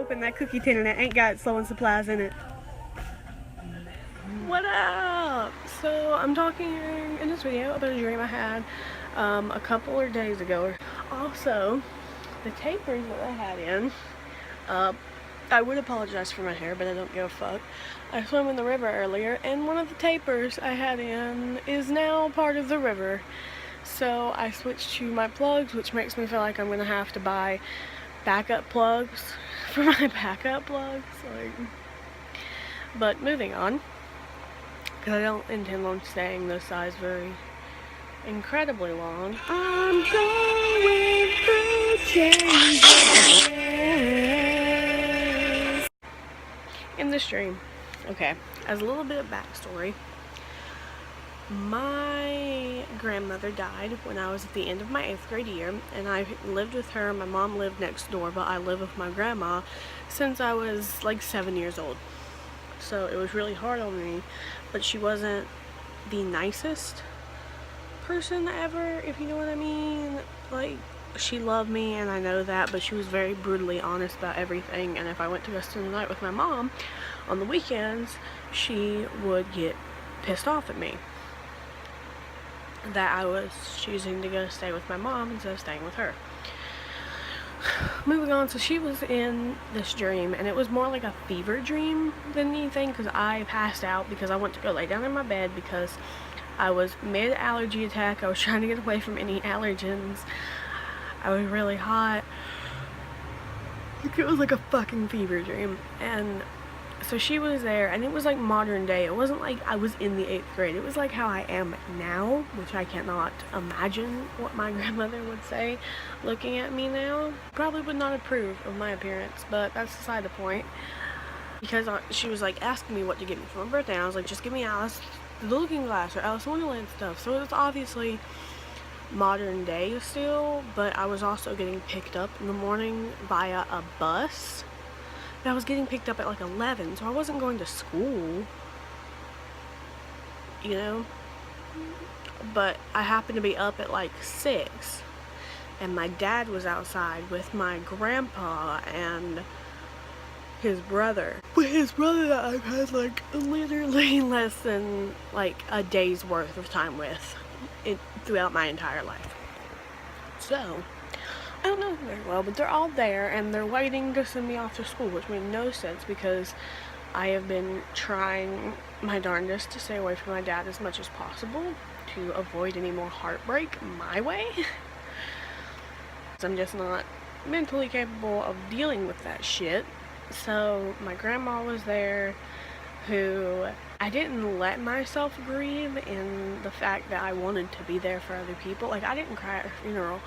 open that cookie tin and it ain't got sewing supplies in it. What up? So I'm talking in this video about a dream I had a couple of days ago. Also, the tapers that I had in, I would apologize for my hair, but I don't give a fuck. I swam in the river earlier, and one of the tapers I had in is now part of the river. So I switched to my plugs, which makes me feel like I'm gonna have to buy backup plugs for my backup plugs. But moving on, because I don't intend on staying this size very incredibly long. I'm going through changes in this dream. Okay, as a little bit of backstory, my grandmother died when I was at the end of my 8th grade year, and I lived with her. My mom lived next door, but I lived with my grandma since I was like 7 years old. So it was really hard on me, but she wasn't the nicest person ever, if you know what I mean. Like, she loved me, and I know that, but she was very brutally honest about everything. And if I went to go spend the night with my mom on the weekends, she would get pissed off at me that I was choosing to go stay with my mom instead of staying with her. Moving on, so she was in this dream, and it was more like a fever dream than anything, because I passed out because I went to go lay down in my bed because I was mid-allergy attack. I was trying to get away from any allergens. I was really hot. It was like a fucking fever dream. And so she was there, and it was like modern day. It wasn't like I was in the 8th grade. It was like how I am now, which I cannot imagine what my grandmother would say looking at me now. Probably would not approve of my appearance, but that's beside the point. Because she was like asking me what to get me for my birthday, and I was like, just give me Alice the Looking Glass or Alice in Wonderland stuff. So it was obviously modern day still, but I was also getting picked up in the morning via a bus. I was getting picked up at like 11, so I wasn't going to school, you know, but I happened to be up at like 6, and my dad was outside with my grandpa and his brother. But his brother that I've had like literally less than like a day's worth of time with throughout my entire life. So I don't know very well, but they're all there, and they're waiting to send me off to school, which made no sense because I have been trying my darndest to stay away from my dad as much as possible to avoid any more heartbreak my way. I'm just not mentally capable of dealing with that shit. So my grandma was there, who I didn't let myself grieve in the fact that I wanted to be there for other people. Like, I didn't cry at her funeral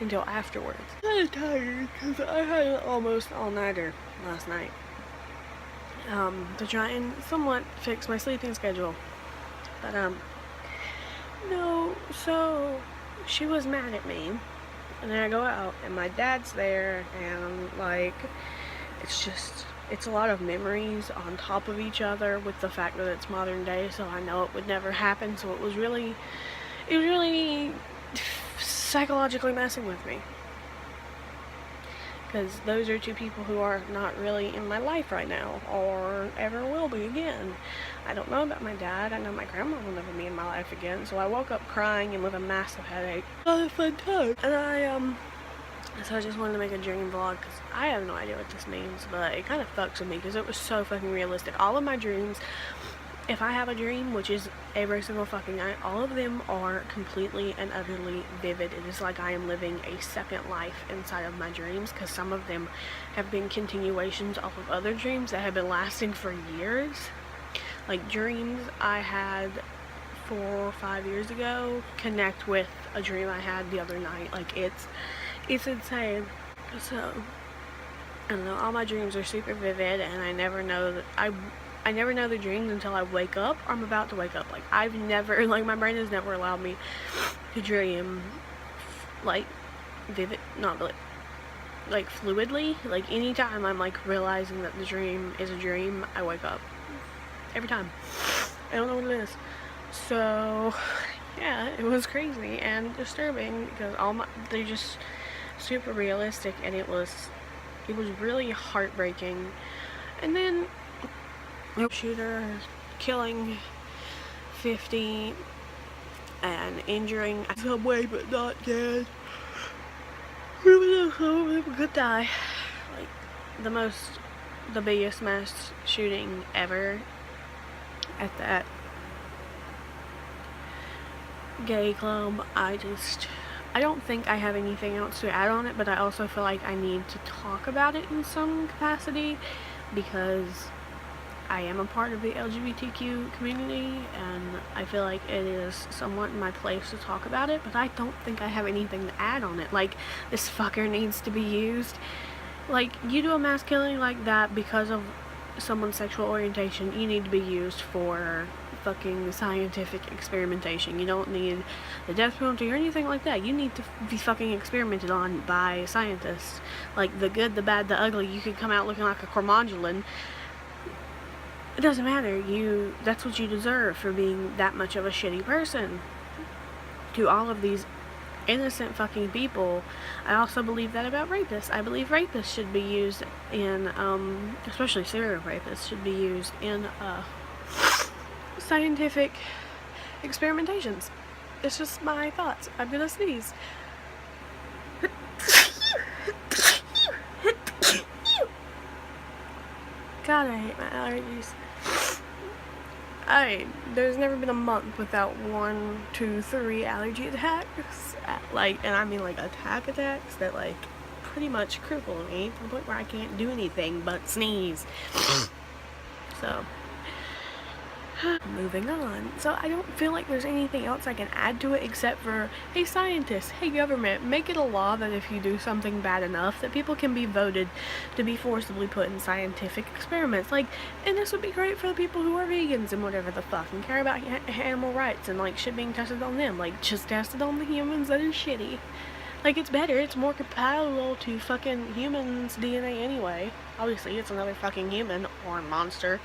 until afterwards. I'm kind of tired because I had an almost all-nighter last night to try and somewhat fix my sleeping schedule. But no, so she was mad at me, and then I go out and my dad's there, and like, it's a lot of memories on top of each other with the fact that it's modern day, so I know it would never happen. So it was really psychologically messing with me, because those are two people who are not really in my life right now, or ever will be again. I don't know about my dad. I know my grandma will never be in my life again. So I woke up crying and with a massive headache. Not a fun time. And so I just wanted to make a dream vlog because I have no idea what this means, but it kind of fucks with me because it was so fucking realistic. All of my dreams, if I have a dream, which is every single fucking night, all of them are completely and utterly vivid. It is like I am living a second life inside of my dreams, because some of them have been continuations off of other dreams that have been lasting for years. Like, dreams I had 4 or 5 years ago connect with a dream I had the other night. Like, it's insane. So I don't know, all my dreams are super vivid, and I never know that I never know the dreams until I wake up, or I'm about to wake up. Like, I've never, like, my brain has never allowed me to dream like vivid, not like fluidly. Like, anytime I'm like realizing that the dream is a dream, I wake up every time. I don't know what it is. So yeah, it was crazy and disturbing because they're just super realistic, and it was It was really heartbreaking. And then the shooter killing 50 and injuring some way but not dead. Really could die. Like the biggest mass shooting ever at that gay club. I don't think I have anything else to add on it, but I also feel like I need to talk about it in some capacity because I am a part of the LGBTQ community and I feel like it is somewhat in my place to talk about it, but I don't think I have anything to add on it. Like, this fucker needs to be used. Like, you do a mass killing like that because of someone's sexual orientation, you need to be used for fucking scientific experimentation. You don't need the death penalty or anything like that. You need to be fucking experimented on by scientists. Like, the good, the bad, the ugly. You could come out looking like a Cormodulin. It doesn't matter. That's what you deserve for being that much of a shitty person to all of these innocent fucking people. I also believe that about rapists. I believe rapists should be used in, especially serial rapists, should be used in, scientific experimentations. It's just my thoughts. I'm gonna sneeze. God, I hate my allergies. There's never been a month without 1, 2, 3 allergy attacks. And I mean like attacks that like pretty much cripple me to the point where I can't do anything but sneeze. So, moving on. So I don't feel like there's anything else I can add to it except for, hey scientists, hey government, make it a law that if you do something bad enough that people can be voted to be forcibly put in scientific experiments. Like, and this would be great for the people who are vegans and whatever the fuck and care about animal rights and like shit being tested on them. Like, just test it on the humans that are shitty. Like, it's better, it's more compatible to fucking humans' DNA anyway. Obviously, it's another fucking human or monster.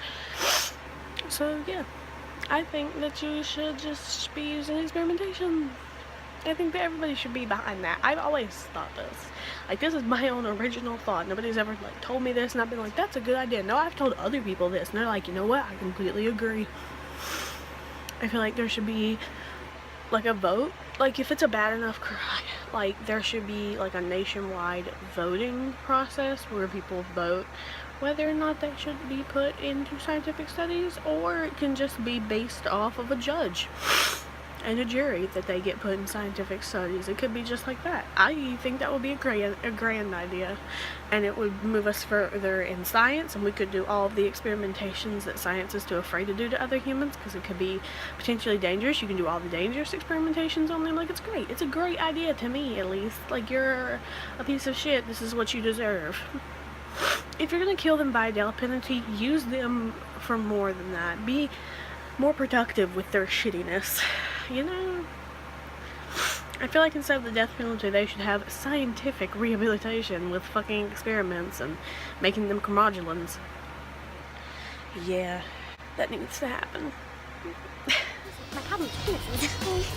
So, yeah, I think that you should just be using experimentation. I think that everybody should be behind that. I've always thought this. Like, this is my own original thought. Nobody's ever, like, told me this, and I've been like, that's a good idea. No, I've told other people this, and they're like, you know what? I completely agree. I feel like there should be, like, a vote. Like, if it's a bad enough crime, like, there should be, like, a nationwide voting process where people vote whether or not that should be put into scientific studies, or it can just be based off of a judge and a jury that they get put in scientific studies. It could be just like that. I think that would be a grand idea, and it would move us further in science, and we could do all of the experimentations that science is too afraid to do to other humans because it could be potentially dangerous. You can do all the dangerous experimentations on them. Like, it's great. It's a great idea to me, at least. Like, you're a piece of shit. This is what you deserve. If you're gonna kill them by death penalty, use them for more than that. Be more productive with their shittiness. You know? I feel like instead of the death penalty, they should have scientific rehabilitation with fucking experiments and making them Cormodulins. Yeah, that needs to happen. My problem is